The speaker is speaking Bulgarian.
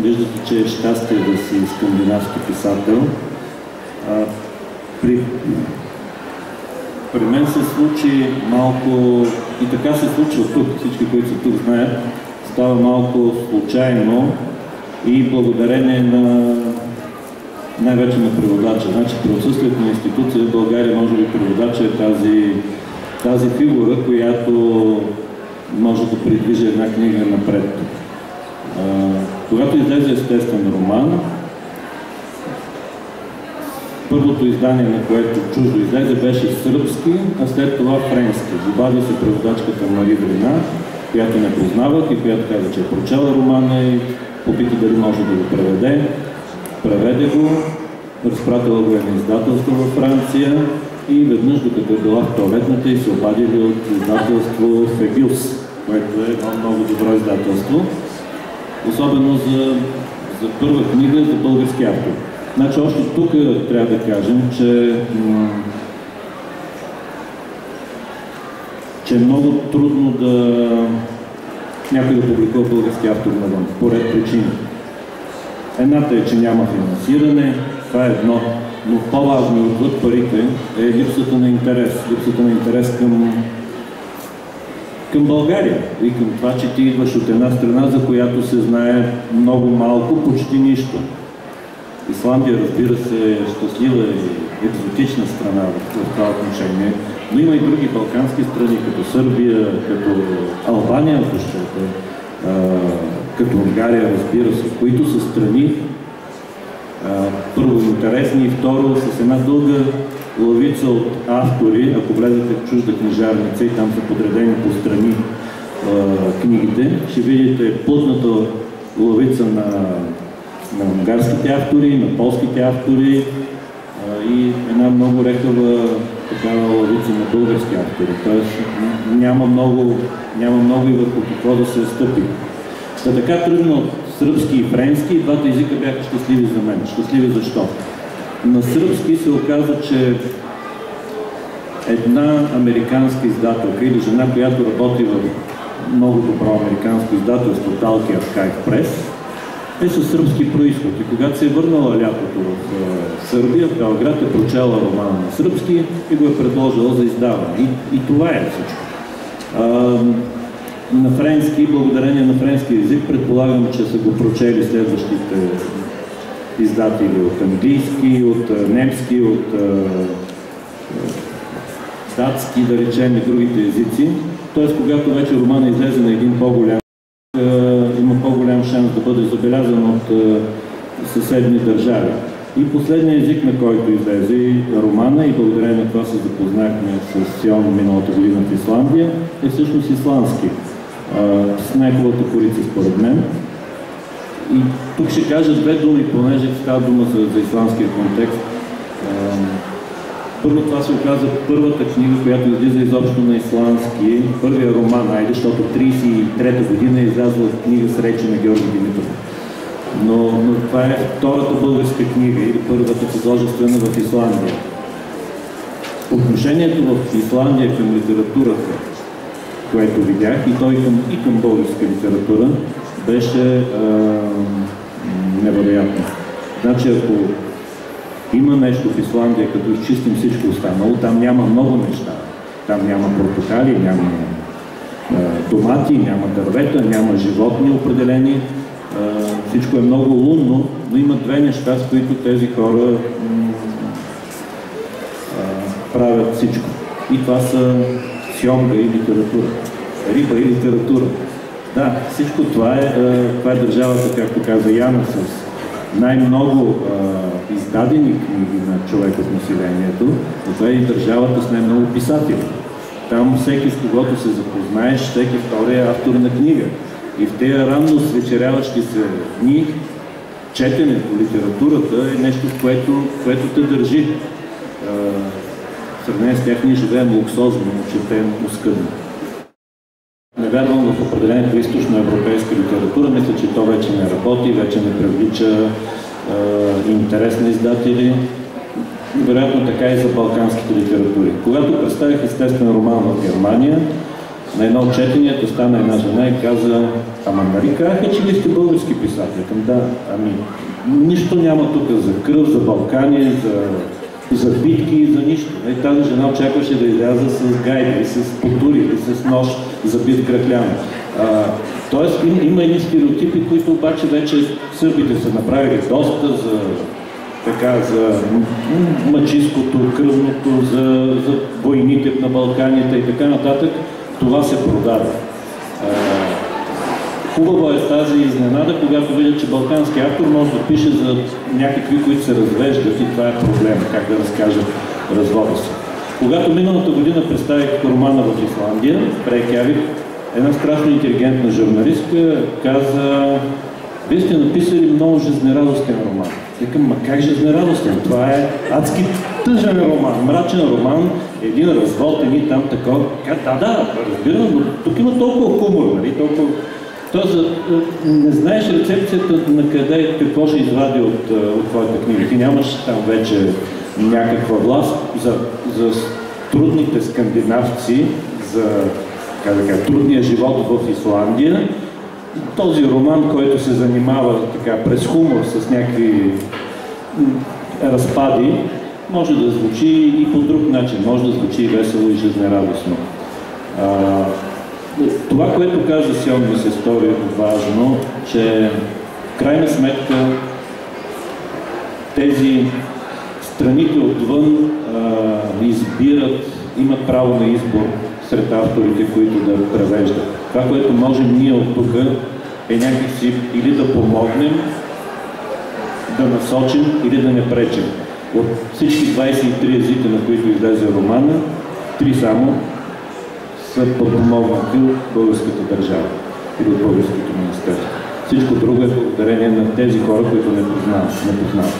Виждате, че е щастие да си скандинавски писател. При мен се случи малко, и така се случва тук, всички, които са тук знаят, става малко случайно и благодарение на най-вече на преводача. Значи при отсъствието на институция в България, може би преводача е тази фигура, която може да придвижи една книга напред. Когато излезе естествен роман, първото издание, на което чуждо излезе, беше сръбски, а след това френски. Обади се преводачката Мари Дрина, която не познавах и която каза, че е прочела романа и попита дали може да го преведе. Преведе го, разпратила го на издателство във Франция и веднъж, докато е била в тоалетната, и се обадили от издателство Фебюс, което е едно много добро издателство, особено за първа книга за български автор. Значи още тук трябва да кажем, че е много трудно някой да публикува български автор навън, по ред причини. Едната е, че няма финансиране, това е едно, но по-важно отвъд парите е липсата на интерес. Липсата на интерес към България и към това, че ти идваш от една страна, за която се знае много малко, почти нищо. Исландия, разбира се, е щастлива и екзотична страна в това отношение, но има и други балкански страни, като Сърбия, като Албания, защото като Унгария, разбира се, които са страни първо интересни и второ с една дълга лавица от автори. Ако влезете в чужда книжарница и там са подредени по страни книгите, ще видите плътната лавица на унгарските автори, на полските автори и една много рехава такава лавица на български автори. Тоест няма много и върху какво да се стъпи. Така тръгна от сръбски и френски, и двата езика бяха щастливи за мен. Щастливи защо? На сръбски се оказа, че една американска издателка или жена, която работи в много добро американско издателство, Талки Аркайв Прес, е със сръбски произход. И когато се е върнала лятото в Сърбия, в Белград, е прочела романа на сръбски и го е предложила за издаване. И това е всичко. На френски, благодарение на френски език, предполагам, че са го прочели следващите издатели от английски, от немски, от датски, да речем, и другите езици. Тоест, когато вече романа излезе на един по-голям, има по-голям шанс да бъде забелязан от съседни държави. И последният език, на който излезе романа, и благодарение на това се запознахме с Сион миналата година в Исландия, е всъщност исландски. С най-хубавата корица, според мен. И тук ще кажа две думи, понеже става дума за исландския контекст. Първо, това се оказа първата книга, която излиза изобщо на исландски, първия роман, защото 1933 година е излязла книга с речи на Георги Димитров. Но това е втората българска книга или първата художествена в Исландия. Отношението в Исландия към литературата, което видях, и той и към българска литература, беше невероятно. Значи, ако има нещо в Исландия, като изчистим всичко останало, там няма много неща. Там няма портокали, няма томати, няма дървета, няма животни определени. Всичко е много лунно, но има две неща, с които тези хора правят всичко. И това са сьомга и литература. Риба и литература. Да, всичко това е държавата, както каза Яна, с най-много издадени книги на човек от населението, но това е и държавата с най-много писатели. Там всеки, с когото се запознаеш, всеки втори е автор на книга. И в тези рано свечеряващи се дни, четенето, литературата е нещо, което те държи. В сравнение с тях ние живеем луксозно, четем оскъдно. Не вярвам в определението източноевропейска литература, мисля, че то вече не работи, вече не привлича интерес на издатели. Вероятно така и за балканските литератури. Когато представих естествен роман в Германия, на едно от четенията стана една жена и каза: ама нали казаха, че вие сте български писатели? Да, ами нищо няма тук за кръв, за Балкани, за битки и за нищо. И тази жена очакваше да изляза с гайди, с потури, с нож забит кръклян. Тоест има едни стереотипи, които обаче вече сърбите са направили доста за мъчиското, кръвното, за войните на Балканите и така нататък. Това се продаде. Хубаво е тази изненада, когато видят, че балкански автор може да пише за някакви, които се развеждат, и това е проблем, как да разкажат развода си. Когато миналата година представих романа в Исландия, в Рейкявик, една страшно интелигентна журналистка каза: вие сте написали много жизнерадостен роман. Викам: ма как жизнерадостен? Това е адски тъжен роман, мрачен роман, един развод, едни там такова. Да, разбирам, но тук има толкова хумор, нали? Тоест, не знаеш рецепцията на къде, какво ще извади от твоята книга. Ти нямаш там вече някаква власт за трудните скандинавци, за трудния живот в Исландия. Този роман, който се занимава така през хумор с някакви разпади, може да звучи и по друг начин, може да звучи весело и жизнерадостно. Това, което каза Сион, ми се стори важно, че в крайна сметка тези страните отвън избират, имат право на избор сред авторите, които да превеждат. Това, което можем ние от тук, е някакси или да помогнем, да насочим или да не пречим. От всички 23 езика, на които излезе романа, 3 само са подпомогнати от българската държава или от българското министерство. Всичко друго е благодарение на тези хора, които не познават.